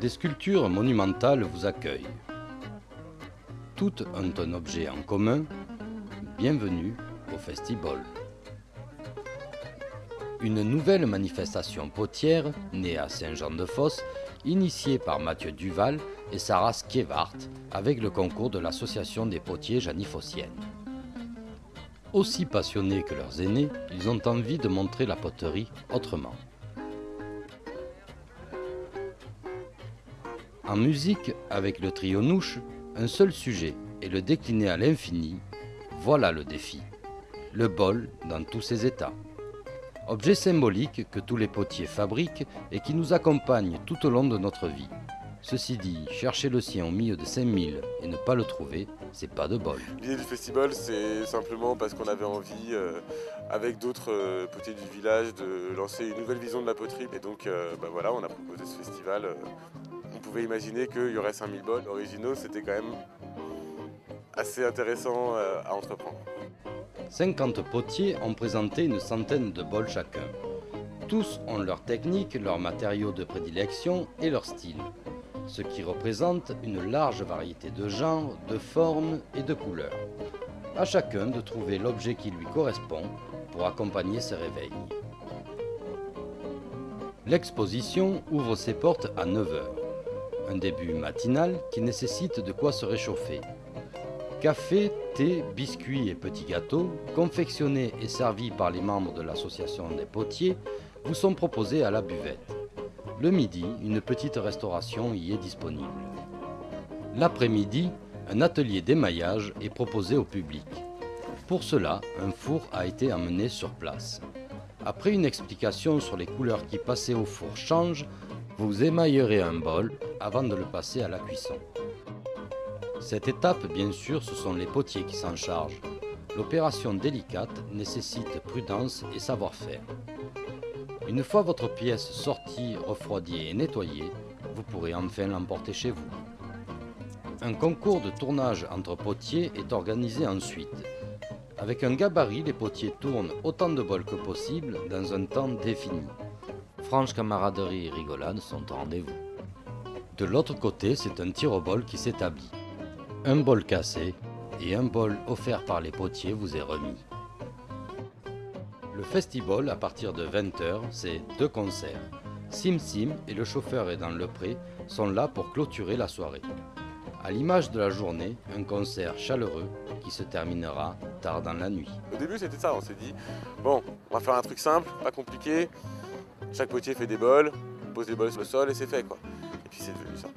Des sculptures monumentales vous accueillent. Toutes ont un objet en commun. Bienvenue au Festibol. Une nouvelle manifestation potière, née à Saint-Jean-de-Fosse, initiée par Mathieu Duval et Sarah Skievart avec le concours de l'association des potiers janifossiennes. Aussi passionnés que leurs aînés, ils ont envie de montrer la poterie autrement. En musique, avec le trio Nouche, un seul sujet et le décliner à l'infini, voilà le défi. Le bol dans tous ses états. Objet symbolique que tous les potiers fabriquent et qui nous accompagne tout au long de notre vie. Ceci dit, chercher le sien au milieu de 5000 et ne pas le trouver, c'est pas de bol. L'idée du festival, c'est simplement parce qu'on avait envie, avec d'autres potiers du village, de lancer une nouvelle vision de la poterie. Et donc, voilà, on a proposé ce festival. On pouvait imaginer qu'il y aurait 5000 bols originaux, c'était quand même assez intéressant à entreprendre. 50 potiers ont présenté une centaine de bols chacun. Tous ont leur technique, leurs matériaux de prédilection et leur style, ce qui représente une large variété de genres, de formes et de couleurs. À chacun de trouver l'objet qui lui correspond pour accompagner ses réveils. L'exposition ouvre ses portes à 9 h. Un début matinal qui nécessite de quoi se réchauffer. Café, thé, biscuits et petits gâteaux, confectionnés et servis par les membres de l'association des potiers, vous sont proposés à la buvette. Le midi, une petite restauration y est disponible. L'après-midi, un atelier d'émaillage est proposé au public. Pour cela, un four a été amené sur place. Après une explication sur les couleurs qui passaient au four change, vous émaillerez un bol avant de le passer à la cuisson. Cette étape, bien sûr, ce sont les potiers qui s'en chargent. L'opération délicate nécessite prudence et savoir-faire. Une fois votre pièce sortie, refroidie et nettoyée, vous pourrez enfin l'emporter chez vous. Un concours de tournage entre potiers est organisé ensuite. Avec un gabarit, les potiers tournent autant de bols que possible dans un temps défini. Franche camaraderie et rigolade sont au rendez-vous. De l'autre côté, c'est un tir au bol qui s'établit. Un bol cassé et un bol offert par les potiers vous est remis. Le Festibol, à partir de 20 h, c'est 2 concerts. Sim Sim et le chauffeur est dans le pré sont là pour clôturer la soirée. À l'image de la journée, un concert chaleureux qui se terminera tard dans la nuit. Au début, c'était ça, on s'est dit, bon, on va faire un truc simple, pas compliqué. Chaque potier fait des bols, pose des bols sur le sol et c'est fait, quoi. Et puis c'est devenu ça.